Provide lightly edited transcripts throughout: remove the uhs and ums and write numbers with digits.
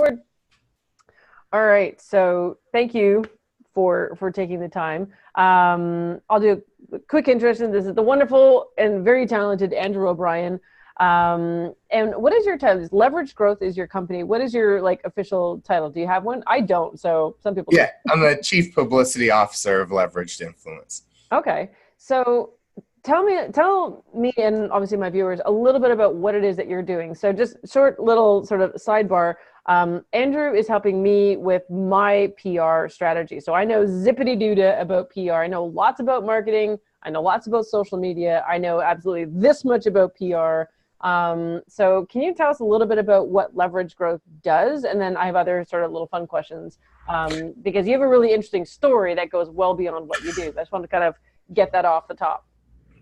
Record. All right. So thank you for taking the time. I'll do a quick introduction. This is the wonderful and very talented Andrew O'Brien. And what is your title? Leverage Growth is your company. What is your official title? Do you have one? I don't. So some people do. Yeah, I'm the Chief Publicity Officer of Leveraged Influence. Okay. So tell me and obviously my viewers a little bit about what it is that you're doing. So just short little sort of sidebar. Andrew is helping me with my PR strategy. So I know zippity-doo-dah about PR. I know lots about marketing. I know lots about social media. I know absolutely this much about PR. So can you tell us a little bit about what Leverage Growth does? And then I have other sort of little fun questions because you have a really interesting story that goes well beyond what you do. I just want to kind of get that off the top.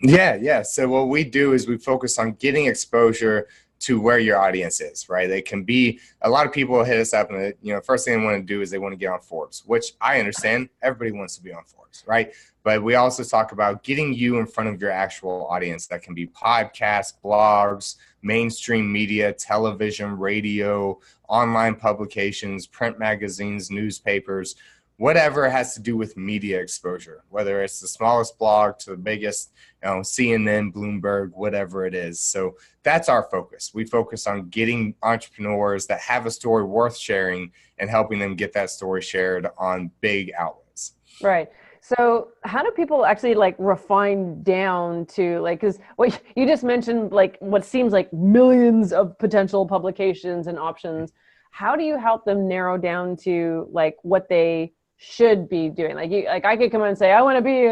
Yeah. So what we do is we focus on getting exposure to where your audience is, right? They can be, a lot of people hit us up and first thing they want to do is they want to get on Forbes, which I understand. Everybody wants to be on Forbes, right? But we also talk about getting you in front of your actual audience. That can be podcasts, blogs, mainstream media, television, radio, online publications, print magazines, newspapers, whatever has to do with media exposure, whether it's the smallest blog to the biggest, CNN, Bloomberg, whatever it is. So that's our focus. We focus on getting entrepreneurs that have a story worth sharing and helping them get that story shared on big outlets. Right. So how do people actually refine down to because what you just mentioned, what seems like millions of potential publications and options, how do you help them narrow down to what they should be doing? I could come and say, I want to be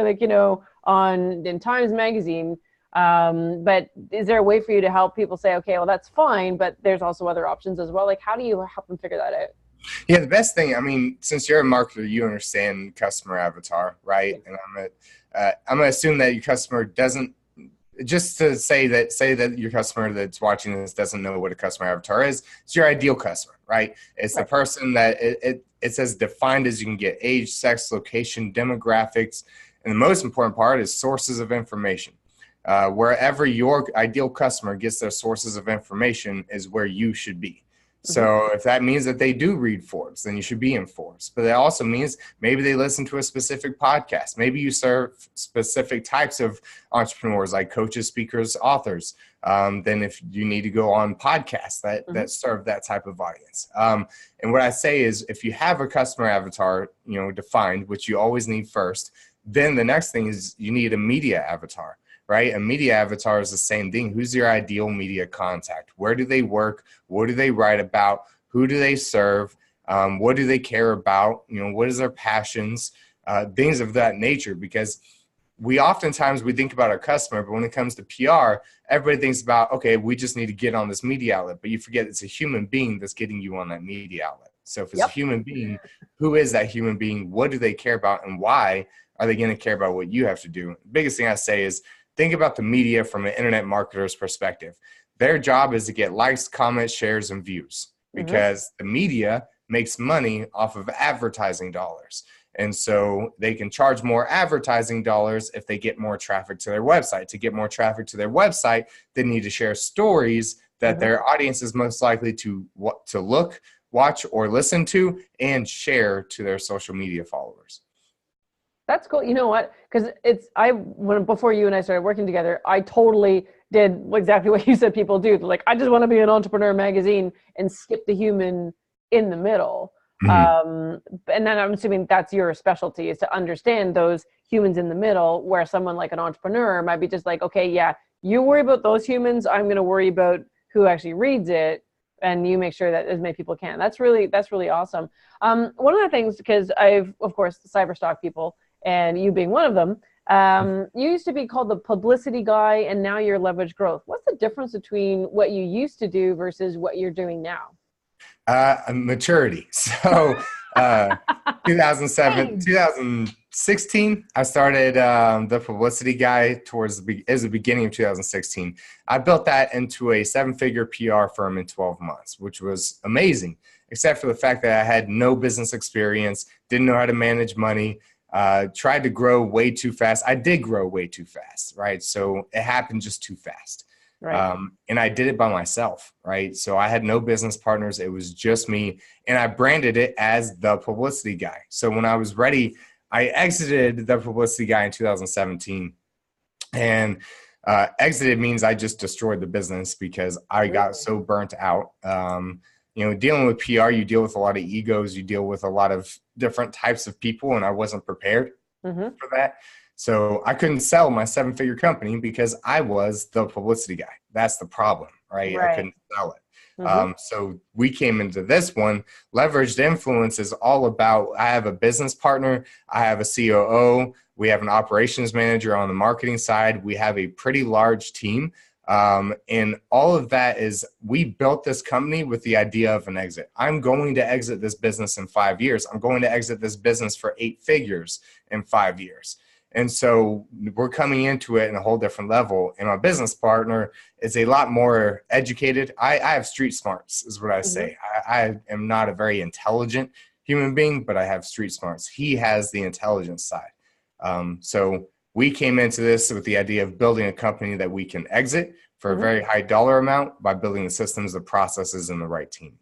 in Times Magazine. But is there a way for you to help people say, okay, well, that's fine, but there's also other options as well? How do you help them figure that out? Yeah, the best thing, since you're a marketer, you understand customer avatar, right? And I'm gonna assume that your customer doesn't, just to say that your customer that's watching this doesn't know what a customer avatar is. It's your ideal customer, right? It's the person that it's as defined as you can get: age, sex, location, demographics, and the most important part is sources of information. Wherever your ideal customer gets their sources of information is where you should be. So if that means that they do read Forbes, then you should be in Forbes. But that also means maybe they listen to a specific podcast. Maybe you serve specific types of entrepreneurs like coaches, speakers, authors. Then if you need to go on podcasts that serve that type of audience. And what I say is if you have a customer avatar, defined, which you always need first, then the next thing is you need a media avatar. Right? A media avatar is the same thing. Who's your ideal media contact? Where do they work? What do they write about? Who do they serve? What do they care about? What is their passions? Things of that nature. Because we oftentimes think about our customer, but when it comes to PR, everybody thinks about, okay, we just need to get on this media outlet. But you forget it's a human being that's getting you on that media outlet. So if it's a human being, who is that human being? What do they care about? And why are they going to care about what you have to do? The biggest thing I say is, think about the media from an internet marketer's perspective. Their job is to get likes, comments, shares, and views because the media makes money off of advertising dollars. And so they can charge more advertising dollars if they get more traffic to their website. To get more traffic to their website, they need to share stories that their audience is most likely to look, watch, or listen to and share to their social media followers. That's cool. You know what? Because before you and I started working together, I totally did exactly what you said people do. I just want to be an entrepreneur magazine and skip the human in the middle. And then I'm assuming that's your specialty, is to understand those humans in the middle, where someone like an entrepreneur might be just okay, yeah, you worry about those humans. I'm going to worry about who actually reads it. And you make sure that as many people can. That's really awesome. One of the things, because I've, of course, cyberstalked people, and you being one of them, you used to be called the publicity guy, and now you're Leverage Growth. What's the difference between what you used to do versus what you're doing now? Maturity. So 2016, I started the publicity guy towards the beginning of 2016. I built that into a 7-figure PR firm in 12 months, which was amazing, except for the fact that I had no business experience, didn't know how to manage money, tried to grow way too fast. I did grow way too fast, right? So it happened just too fast. Right. And I did it by myself, right? So I had no business partners. It was just me. And I branded it as the publicity guy. So when I was ready, I exited the publicity guy in 2017. And exited means I just destroyed the business because I got so burnt out. Dealing with PR, you deal with a lot of egos, you deal with a lot of different types of people, and I wasn't prepared for that. So I couldn't sell my 7-figure company because I was the publicity guy. That's the problem, right? I couldn't sell it. So we came into this one. Leveraged influence is all about, I have a business partner, I have a COO, we have an operations manager on the marketing side, we have a pretty large team. And all of that is, we built this company with the idea of an exit. I'm going to exit this business in 5 years. I'm going to exit this business for 8 figures in 5 years. And so we're coming into it in a whole different level. And my business partner is a lot more educated. I have street smarts is what I say. I am not a very intelligent human being, but I have street smarts. He has the intelligence side. So we came into this with the idea of building a company that we can exit for a very high dollar amount by building the systems, the processes, and the right team.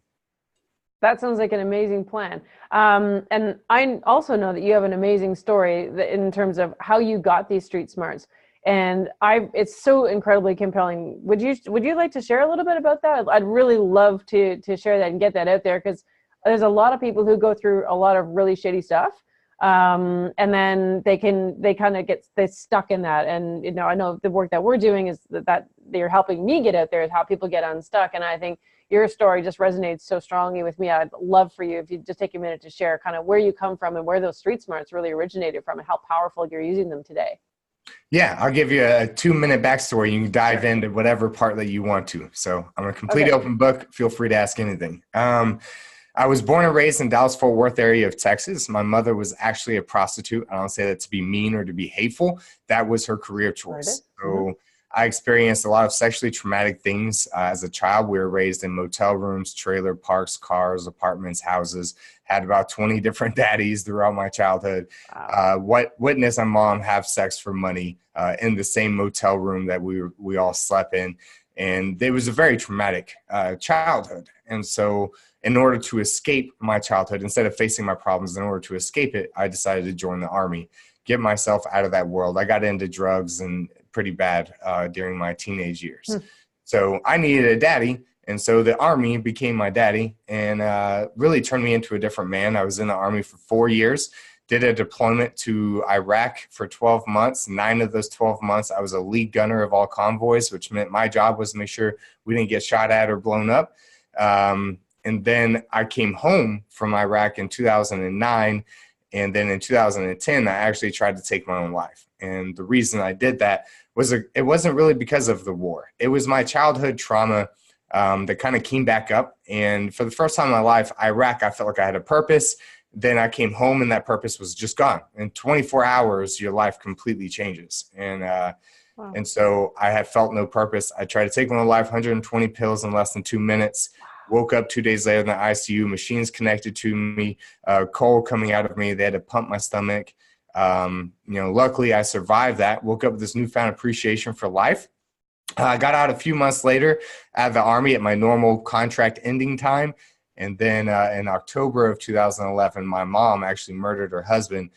That sounds like an amazing plan. And I also know that you have an amazing story in terms of how you got these street smarts. And it's so incredibly compelling. Would you like to share a little bit about that? I'd really love to share that and get that out there, because there's a lot of people who go through a lot of really shitty stuff. And then they kind of get stuck in that. And, I know the work that we're doing is that they're helping me get out there, is how people get unstuck. And I think your story just resonates so strongly with me. I'd love for you, if you just take a minute, to share kind of where you come from and where those street smarts really originated from and how powerful you're using them today. Yeah, I'll give you a 2-minute backstory. You can dive into whatever part that you want to. So I'm a complete open book. Feel free to ask anything. I was born and raised in Dallas-Fort Worth area of Texas. My mother was actually a prostitute. I don't say that to be mean or to be hateful. That was her career choice. So I experienced a lot of sexually traumatic things as a child. We were raised in motel rooms, trailer parks, cars, apartments, houses. Had about 20 different daddies throughout my childhood. Witnessed my mom have sex for money in the same motel room that we all slept in. And it was a very traumatic childhood. And so in order to escape my childhood, instead of facing my problems, in order to escape it, I decided to join the Army, get myself out of that world. I got into drugs and pretty bad during my teenage years. So I needed a daddy. And so the Army became my daddy and really turned me into a different man. I was in the Army for 4 years, did a deployment to Iraq for 12 months. 9 of those 12 months, I was a lead gunner of all convoys, which meant my job was to make sure we didn't get shot at or blown up. And then I came home from Iraq in 2009. And then in 2010, I actually tried to take my own life. And the reason I did that was it wasn't really because of the war. It was my childhood trauma that kind of came back up. And for the first time in my life, Iraq, I felt like I had a purpose. Then I came home and that purpose was just gone. In 24 hours, your life completely changes. And so I had felt no purpose. I tried to take my own life, 120 pills in less than 2 minutes. Woke up 2 days later in the ICU, machines connected to me, coal coming out of me. They had to pump my stomach. Luckily I survived that. Woke up with this newfound appreciation for life. I got out a few months later out of the Army at my normal contract ending time. And then in October of 2011, my mom actually murdered her husband,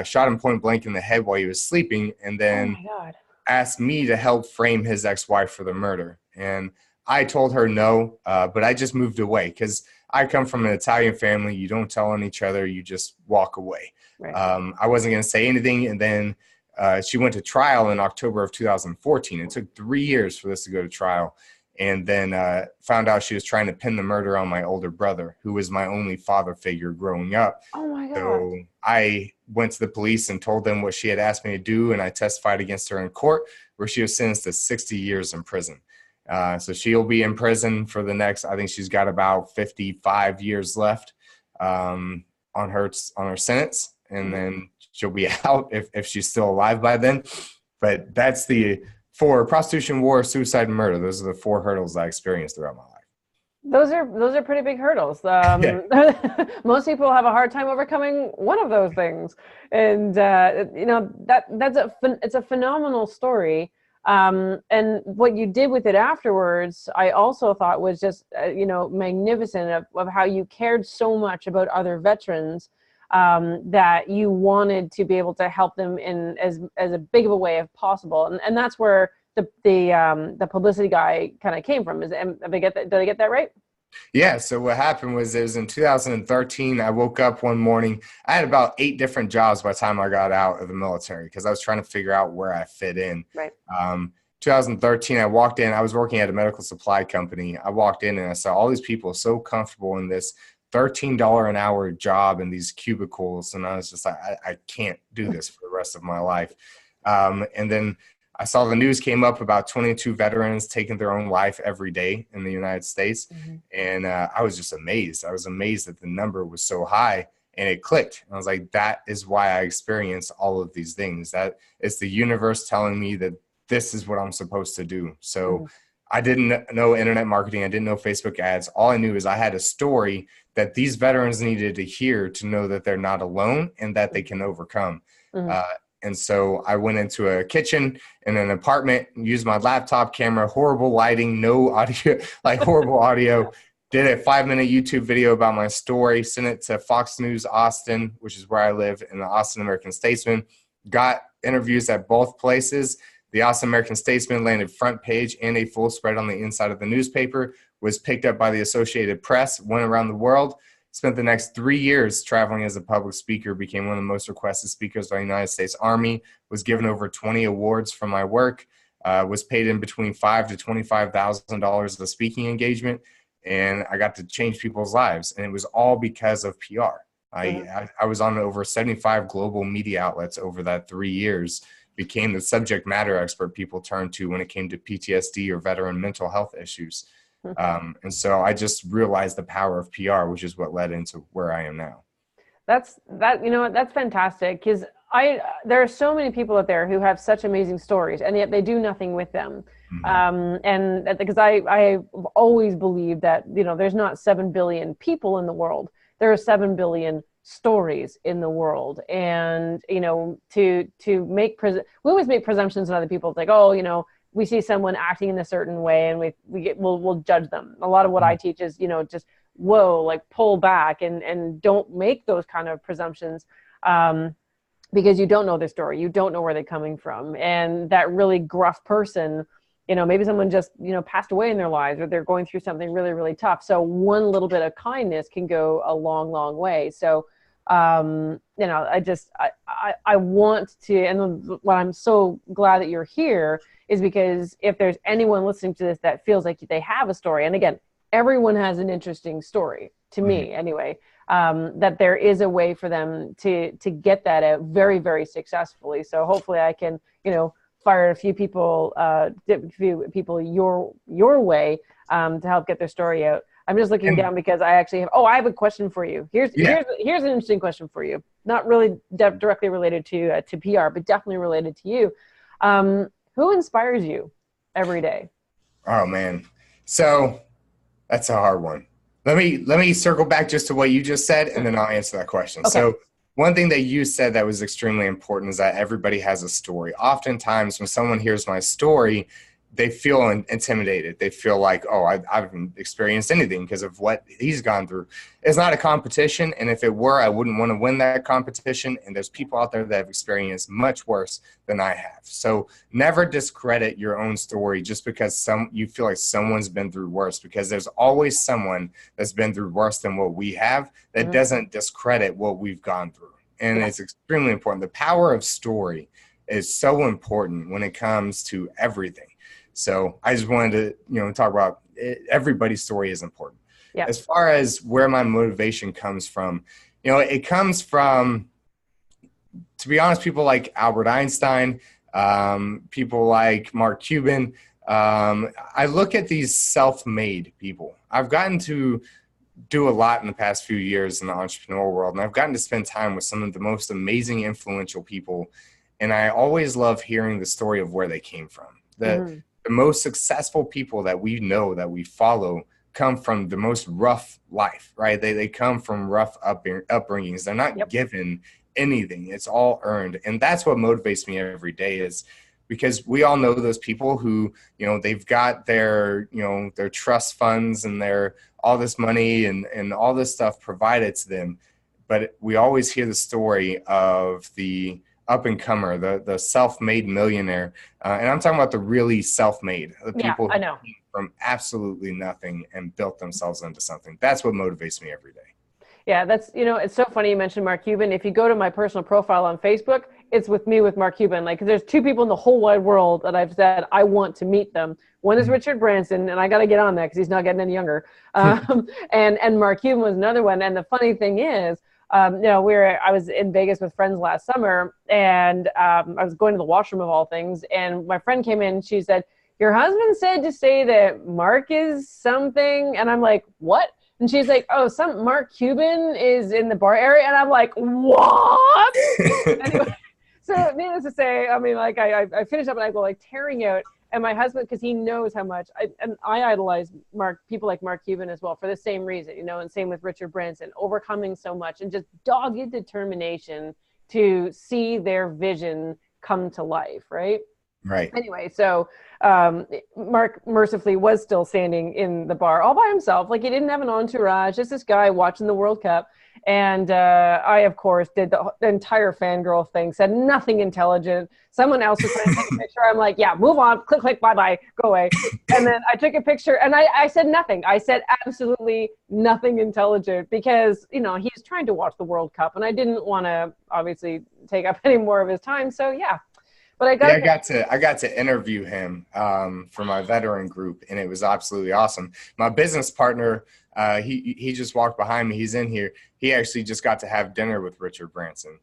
shot him point blank in the head while he was sleeping, and then asked me to help frame his ex-wife for the murder. And I told her no, but I just moved away because I come from an Italian family. You don't tell on each other. You just walk away. Right. I wasn't going to say anything. And then she went to trial in October of 2014. It took 3 years for this to go to trial. And then found out she was trying to pin the murder on my older brother, who was my only father figure growing up. Oh, my God. So I went to the police and told them what she had asked me to do. And I testified against her in court, where she was sentenced to 60 years in prison. So she'll be in prison for the next, I think she's got about 55 years left on her sentence. And then she'll be out if she's still alive by then. But that's for prostitution, war, suicide, and murder. Those are the 4 hurdles I experienced throughout my life. Those are pretty big hurdles. Most people have a hard time overcoming one of those things. And, it's a phenomenal story. And what you did with it afterwards, I also thought was just, magnificent of how you cared so much about other veterans, that you wanted to be able to help them in as a big of a way as possible. And that's where the publicity guy kind of came from. Did I get that right? Yeah. So what happened was it was in 2013. I woke up one morning. I had about 8 different jobs by the time I got out of the military because I was trying to figure out where I fit in. Right. 2013, I walked in. I was working at a medical supply company. I walked in and I saw all these people so comfortable in this $13 an hour job in these cubicles. And I was just like, I can't do this for the rest of my life. And then I saw the news came up about 22 veterans taking their own life every day in the United States. Mm-hmm. And I was just amazed. I was amazed that the number was so high, and it clicked. I was like, that is why I experienced all of these things. That it's the universe telling me that this is what I'm supposed to do. So mm-hmm. I didn't know internet marketing. I didn't know Facebook ads. All I knew is I had a story that these veterans needed to hear to know that they're not alone and that they can overcome. Mm-hmm. And so I went into a kitchen in an apartment, used my laptop camera, horrible lighting, no audio, like horrible audio, did a 5-minute YouTube video about my story, sent it to Fox News Austin, which is where I live, in the Austin American-Statesman, got interviews at both places. The Austin American-Statesman landed front page and a full spread on the inside of the newspaper, was picked up by the Associated Press, went around the world. Spent the next 3 years traveling as a public speaker, became one of the most requested speakers by the United States Army, was given over 20 awards for my work, was paid in between $5,000 to $25,000 of a speaking engagement, and I got to change people's lives. And it was all because of PR. I was on over 75 global media outlets over that 3 years, became the subject matter expert people turned to when it came to PTSD or veteran mental health issues. And so I just realized the power of PR, which is what led into where I am now. That's fantastic, because there are so many people out there who have such amazing stories, and yet they do nothing with them. Mm-hmm. And because I've always believed that, there's not 7 billion people in the world. There are 7 billion stories in the world. And, to make, we always make presumptions on other people. It's like, oh, we see someone acting in a certain way and we'll judge them. A lot of what I teach is, just pull back and don't make those kind of presumptions, because you don't know their story. You don't know where they're coming from. And that really gruff person, maybe someone just, passed away in their lives, or they're going through something really, really tough. So one little bit of kindness can go a long, long way. So, I want to, and what I'm so glad that you're here is because if there's anyone listening to this that feels like they have a story, and again, everyone has an interesting story, to me anyway, that there is a way for them to get that out very, very successfully. So hopefully I can, fire a few people your way, to help get their story out. I'm just looking down because I actually I have a question for you. Here's an interesting question for you. Not really directly related to PR, but definitely related to you. Who inspires you every day? Oh man. So that's a hard one. Let me circle back just to what you just said, and then I'll answer that question. Okay. So one thing that you said that was extremely important is that everybody has a story. Oftentimes when someone hears my story, they feel intimidated. They feel like, I haven't experienced anything because of what he's gone through. It's not a competition. And if it were, I wouldn't want to win that competition. And there's people out there that have experienced much worse than I have. So never discredit your own story just because you feel like someone's been through worse, because there's always someone that's been through worse than what we have that doesn't discredit what we've gone through. And it's extremely important. The power of story is so important when it comes to everything. So I just wanted to, talk about it. Everybody's story is important. Yeah. As far as where my motivation comes from, it comes from, to be honest, people like Albert Einstein, people like Mark Cuban. I look at these self-made people. I've gotten to do a lot in the past few years in the entrepreneurial world, and I've gotten to spend time with some of the most amazing, influential people. And I always love hearing the story of where they came from. The most successful people that we know, that we follow, come from the most rough life, right? They come from rough upbringings. They're not given anything. It's all earned. And that's what motivates me every day is because we all know those people who, they've got their, their trust funds and their all this money and all this stuff provided to them. But we always hear the story of the up and comer, the self-made millionaire. And I'm talking about the really self-made, the people I know. who came from absolutely nothing and built themselves into something. That's what motivates me every day. Yeah, that's, it's so funny you mentioned Mark Cuban. If you go to my personal profile on Facebook, it's with me with Mark Cuban. Like, 'cause there's two people in the whole wide world that I've said I want to meet them. One is Richard Branson, and I got to get on that because he's not getting any younger. And Mark Cuban was another one. And the funny thing is, I was in Vegas with friends last summer, and I was going to the washroom of all things. And my friend came in, and she said, "Your husband said to say that Mark is something." And I'm like, "What?" And she's like, "Oh, some Mark Cuban is in the bar area." And I'm like, "What?" Anyway, so needless to say, I mean, like I finished up and I go like tearing out. And my husband, because he knows how much I idolize people like Mark Cuban as well for the same reason, and same with Richard Branson, overcoming so much and just dogged determination to see their vision come to life, right? Right. Anyway, so Mark mercifully was still standing in the bar all by himself. Like, he didn't have an entourage, just this guy watching the World Cup. And I, of course, did the entire fangirl thing, said nothing intelligent. Someone else was trying to take a picture. I'm like, yeah, move on, click, click, bye-bye, go away. And then I took a picture, and I said nothing. I said absolutely nothing intelligent because, he's trying to watch the World Cup, and I didn't want to, obviously, take up any more of his time. So, yeah. But I got to interview him for my veteran group, and it was absolutely awesome. My business partner, he just walked behind me. He's in here. He actually just got to have dinner with Richard Branson,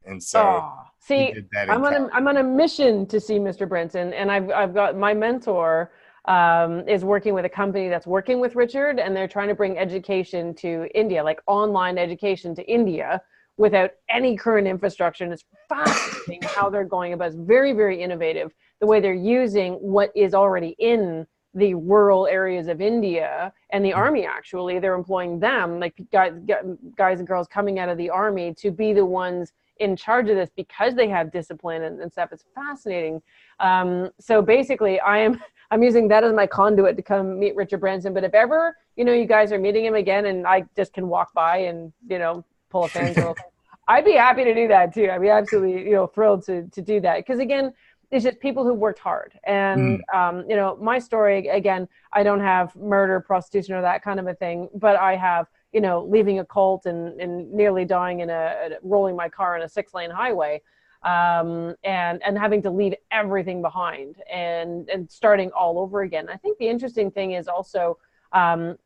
and so see, I'm on a mission to see Mr. Branson, and I've got my mentor is working with a company that's working with Richard, and they're trying to bring education to India, like online education to India, without any current infrastructure. And it's fascinating how they're going about it. It's very, very innovative, the way they're using what is already in the rural areas of India, and the army, actually, they're employing them, like guys and girls coming out of the army, to be the ones in charge of this because they have discipline and stuff. It's fascinating. So basically I'm using that as my conduit to come meet Richard Branson. But if ever, you guys are meeting him again and I just can walk by and, pull a fangirl, I'd be happy to do that too. I'd be absolutely, thrilled to do that. Because again, it's just people who worked hard. And, my story, again, I don't have murder, prostitution, or that kind of a thing, but I have, leaving a cult and nearly dying in rolling my car in a 6-lane highway, and having to leave everything behind and starting all over again. I think the interesting thing is also,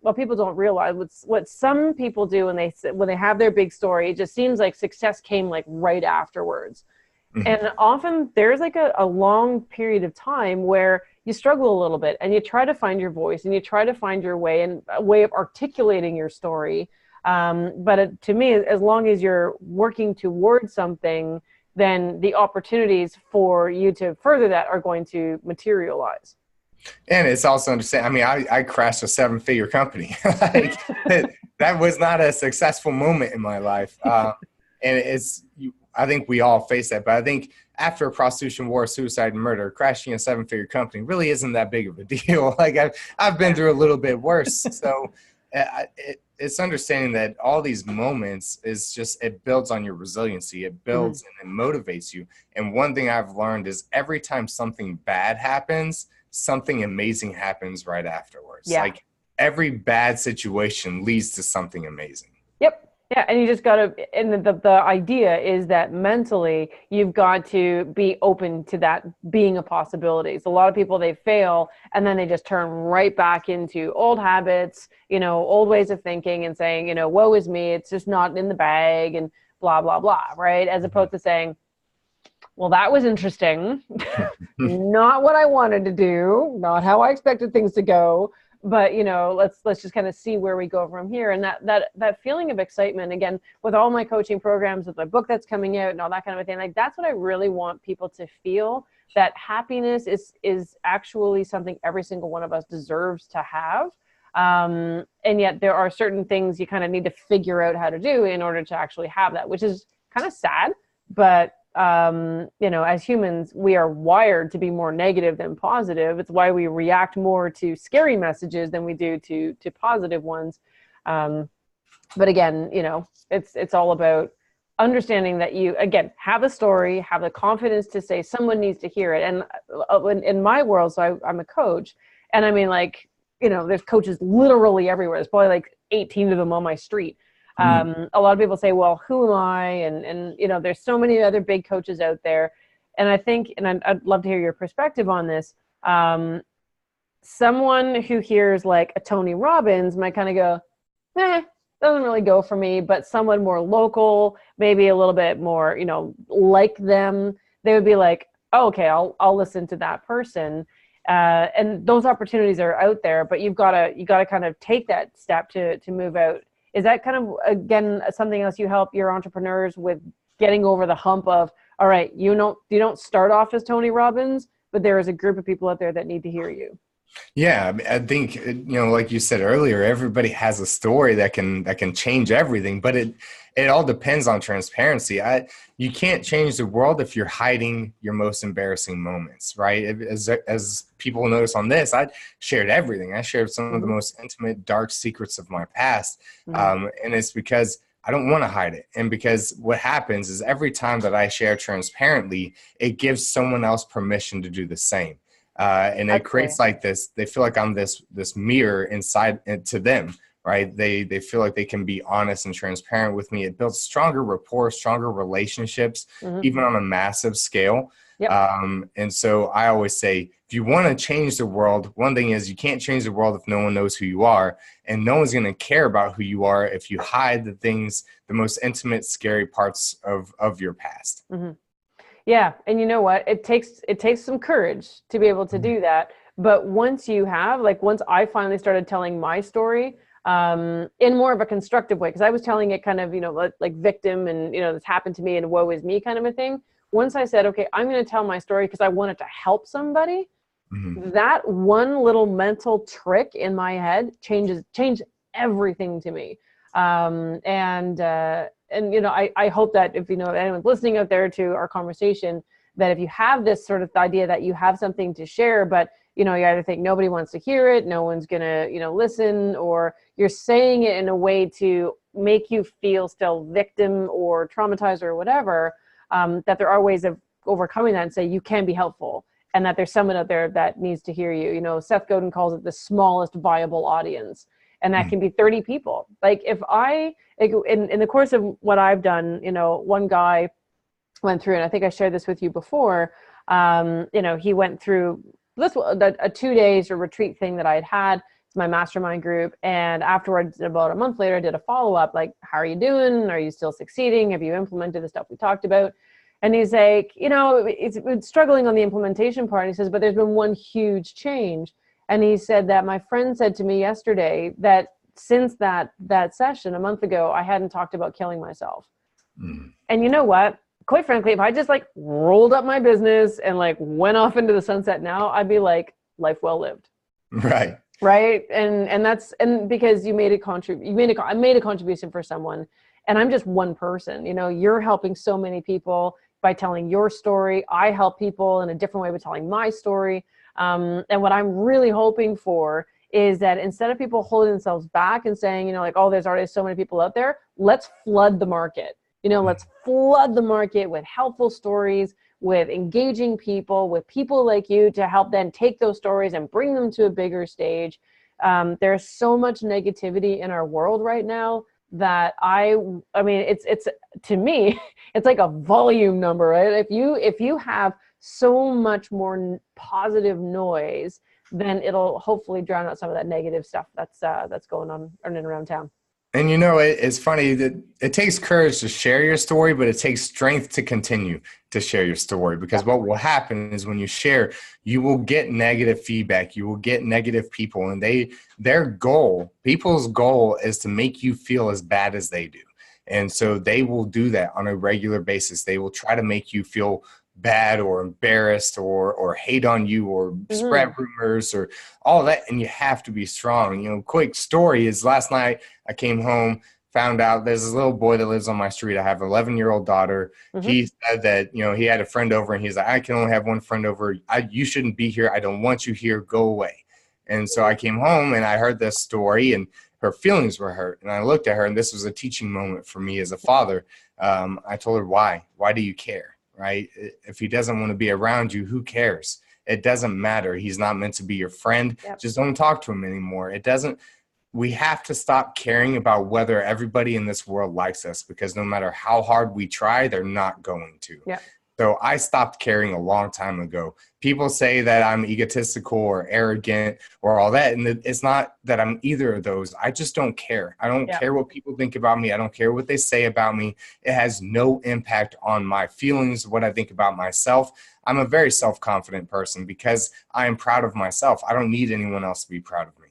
what people don't realize, what some people do when they have their big story, it just seems like success came like right afterwards. Mm-hmm. And often there's like a long period of time where you struggle a little bit and you try to find your voice and you try to find your way and a way of articulating your story. But to me, as long as you're working towards something, then the opportunities for you to further that are going to materialize. And it's also understand. I mean, I crashed a 7-figure company. Like, that was not a successful moment in my life. And I think we all face that. But I think after prostitution, war, suicide, and murder, crashing a 7-figure company really isn't that big of a deal. Like, I've been through a little bit worse. So it's understanding that all these moments is just, it builds on your resiliency. It builds and it motivates you. And one thing I've learned is every time something bad happens, something amazing happens right afterwards. Yeah. Like, every bad situation leads to something amazing. Yep. Yeah. And you just got to, and the idea is that mentally you've got to be open to that being a possibility. So a lot of people, they fail and then they just turn right back into old habits, old ways of thinking and saying, woe is me, it's just not in the bag and blah, blah, blah. Right. As opposed to saying, well, that was interesting. Not what I wanted to do, not how I expected things to go, but let's just kind of see where we go from here. And that feeling of excitement, again, with all my coaching programs, with my book that's coming out and all that kind of a thing, like, that's what I really want people to feel, that happiness is actually something every single one of us deserves to have. And yet there are certain things you kind of need to figure out how to do in order to actually have that, which is kind of sad, but you know, as humans, we are wired to be more negative than positive. It's why we react more to scary messages than we do to positive ones. But again, you know, it's all about understanding that you, again, have a story, have the confidence to say someone needs to hear it. And in my world, so I'm a coach, and I mean, like, you know, there's coaches literally everywhere. There's probably like 18 of them on my street. A lot of people say, well, who am I? And, you know, there's so many other big coaches out there. And I think, and I'd love to hear your perspective on this. Someone who hears like a Tony Robbins might kind of go, doesn't really go for me, but someone more local, maybe a little bit more, you know, like them, they would be like, oh, okay, I'll listen to that person. And those opportunities are out there, but you got to kind of take that step to move out. Is that kind of, again, something else you help your entrepreneurs with, getting over the hump of, all right, you don't start off as Tony Robbins, but there is a group of people out there that need to hear you? Yeah, I think, you know, like you said earlier, everybody has a story that can change everything, but it all depends on transparency. You can't change the world if you're hiding your most embarrassing moments, right? As people notice on this, I shared everything. I shared some of the most intimate, dark secrets of my past, and it's because I don't want to hide it. And because what happens is every time that I share transparently, it gives someone else permission to do the same. And it creates like this, they feel like I'm this mirror inside to them, right? They feel like they can be honest and transparent with me. It builds stronger rapport, stronger relationships, even on a massive scale. Yep. And so I always say, if you want to change the world, one thing is you can't change the world if no one knows who you are, and no one's going to care about who you are if you hide the most intimate, scary parts of your past. Yeah. And you know what? It takes some courage to be able to do that. But once I finally started telling my story, in more of a constructive way, because I was telling it kind of, you know, like victim and, you know, this happened to me and woe is me kind of a thing. Once I said, okay, I'm going to tell my story because I wanted to help somebody, that one little mental trick in my head changed everything to me. And, you know, I hope that if, you know, anyone's listening out there to our conversation, that if you have this sort of idea that you have something to share, but, you know, you either think nobody wants to hear it, no one's going to, you know, listen, or you're saying it in a way to make you feel still victim or traumatized or whatever, that there are ways of overcoming that and say you can be helpful, and that there's someone out there that needs to hear you. You know, Seth Godin calls it the smallest viable audience. And that can be 30 people. Like in the course of what I've done, you know, one guy went through, and I think I shared this with you before, you know, he went through a 2 days or retreat thing that I had. It's my mastermind group. And afterwards, about a month later, I did a follow-up, like, how are you doing? Are you still succeeding? Have you implemented the stuff we talked about? And he's like, you know, it's struggling on the implementation part. And he says, but there's been one huge change. And he said that my friend said to me yesterday that since that session a month ago, I hadn't talked about killing myself. And you know what? Quite frankly, if I just like rolled up my business and like went off into the sunset now, I'd be like, life well lived. Right. Right. And because I made a contribution for someone, and I'm just one person. You know, you're helping so many people by telling your story. I help people in a different way by telling my story. And what I'm really hoping for is that instead of people holding themselves back and saying, you know, like, oh, there's already so many people out there, let's flood the market. You know, let's flood the market with helpful stories, with engaging people, with people like you to help then take those stories and bring them to a bigger stage. There's so much negativity in our world right now that I mean, it's to me, it's like a volume number, right? If you have so much more positive noise, then it'll hopefully drown out some of that negative stuff that's going on in and around town. And you know, it's funny that it takes courage to share your story, but it takes strength to continue to share your story, because what will happen is when you share, you will get negative feedback. You will get negative people, and people's goal is to make you feel as bad as they do. And so they will do that on a regular basis. They will try to make you feel bad or embarrassed or hate on you or spread rumors or all that. And you have to be strong. You know, quick story is last night I came home, found out there's this little boy that lives on my street. I have an 11-year-old daughter. Mm-hmm. He said that, he had a friend over and he's like, I can only have one friend over. You shouldn't be here. I don't want you here. Go away. And so I came home and I heard this story and her feelings were hurt. And I looked at her, and this was a teaching moment for me as a father. I told her, why? Why do you care? Right? If he doesn't want to be around you, who cares? It doesn't matter. He's not meant to be your friend. Yep. Just don't talk to him anymore. We have to stop caring about whether everybody in this world likes us, because no matter how hard we try, they're not going to. Yeah. So I stopped caring a long time ago. People say that I'm egotistical or arrogant or all that. And it's not that I'm either of those. I just don't care. I don't care what people think about me. I don't care what they say about me. It has no impact on my feelings, what I think about myself. I'm a very self-confident person because I am proud of myself. I don't need anyone else to be proud of me.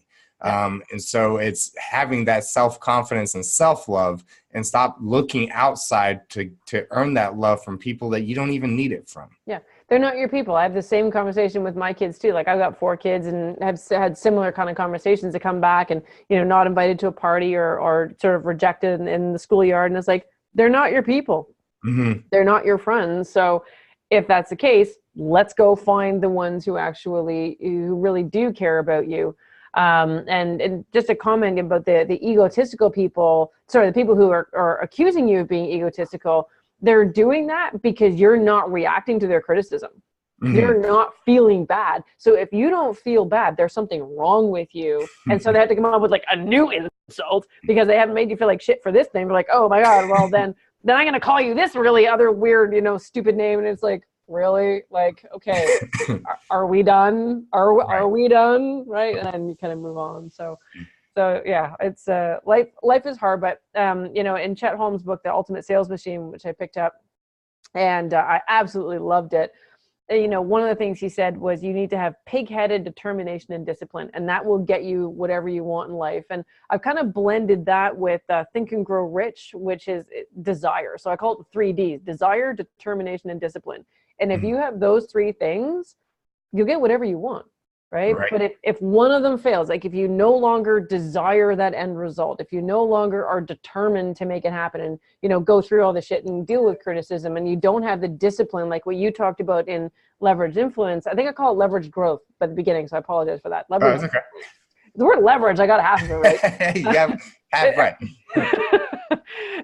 And so it's having that self-confidence and self-love, and stop looking outside to earn that love from people that you don't even need it from. Yeah. They're not your people. I have the same conversation with my kids too. Like, I've got 4 kids and have had similar kind of conversations to come back and, not invited to a party or sort of rejected in the schoolyard. And it's like, they're not your people. Mm-hmm. They're not your friends. So if that's the case, let's go find the ones who really do care about you. And just a comment about the egotistical people, the people who are accusing you of being egotistical, they're doing that because you're not reacting to their criticism. Mm-hmm. You're not feeling bad. So if you don't feel bad, there's something wrong with you. And so they have to come up with like a new insult because they haven't made you feel like shit for this thing. They're like, oh my God, well then I'm going to call you this really other weird, stupid name. And it's like, really? Like, okay, are we done? Are we done? Right. And then you kind of move on. So yeah, it's life is hard, but in Chet Holmes' book, The Ultimate Sales Machine, which I picked up, and I absolutely loved it. One of the things he said was you need to have pig-headed determination and discipline, and that will get you whatever you want in life. And I've kind of blended that with Think and Grow Rich, which is desire. So I call it the 3 Ds: desire, determination, and discipline. And if you have those 3 things, you'll get whatever you want. Right? But if one of them fails, like if you no longer desire that end result, if you no longer are determined to make it happen and, go through all the shit and deal with criticism, and you don't have the discipline, like what you talked about in Leveraged Influence, I think I call it leveraged growth at the beginning. So I apologize for that. Leverage. Oh, okay. The word leverage, I got half of it right. Yeah, half right.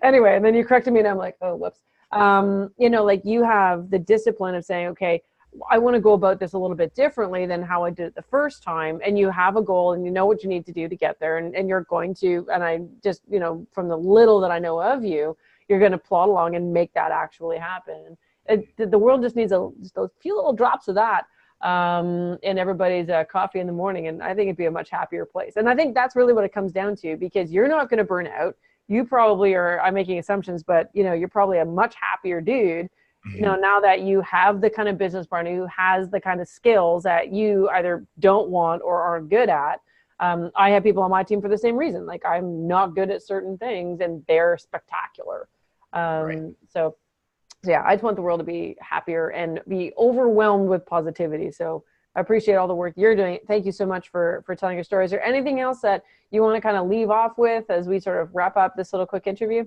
Anyway, and then you corrected me and I'm like, oh, whoops. Like you have the discipline of saying, okay, I want to go about this a little bit differently than how I did it the first time. And you have a goal and you know what you need to do to get there. And you're going to, and I just, from the little that I know of you, you're going to plod along and make that actually happen. The world just needs just a few little drops of that in everybody's coffee in the morning. And I think it'd be a much happier place. And I think that's really what it comes down to, because you're not going to burn out. You probably are, I'm making assumptions, but you're probably a much happier dude. Now that you have the kind of business partner who has the kind of skills that you either don't want or aren't good at. I have people on my team for the same reason. Like, I'm not good at certain things and they're spectacular. So yeah, I just want the world to be happier and be overwhelmed with positivity. So I appreciate all the work you're doing. Thank you so much for telling your story. Is there anything else that you want to kind of leave off with as we sort of wrap up this little quick interview?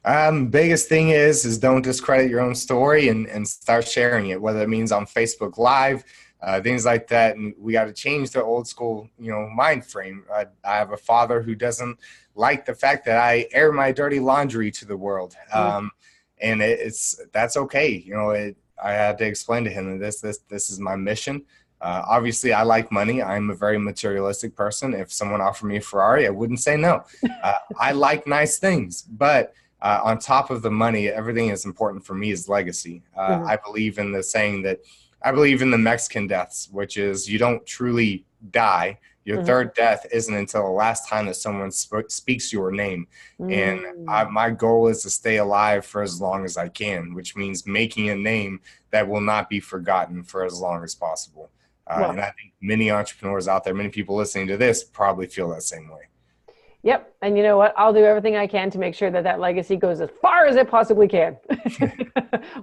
Biggest thing is don't discredit your own story and start sharing it, whether it means on Facebook Live, things like that. And we got to change the old school, mind frame. I have a father who doesn't like the fact that I air my dirty laundry to the world. And that's okay. I had to explain to him that this is my mission. Obviously, I like money. I'm a very materialistic person. If someone offered me a Ferrari, I wouldn't say no. I like nice things, but on top of the money, everything that's important for me is legacy. I believe in the saying that I believe in the Mexican deaths, which is you don't truly die. Your third death isn't until the last time that someone speaks your name. And my goal is to stay alive for as long as I can, which means making a name that will not be forgotten for as long as possible. And I think many entrepreneurs out there, many people listening to this probably feel that same way. Yep. And you know what? I'll do everything I can to make sure that that legacy goes as far as it possibly can.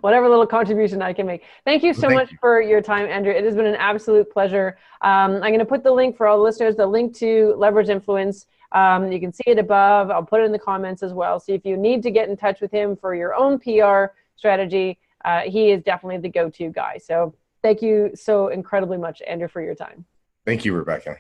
Whatever little contribution I can make. Thank you so much for your time, Andrew. It has been an absolute pleasure. I'm going to put the link for all the listeners, the link to Leverage Influence. You can see it above. I'll put it in the comments as well. So if you need to get in touch with him for your own PR strategy, he is definitely the go-to guy. So thank you so incredibly much, Andrew, for your time. Thank you, Rebecca.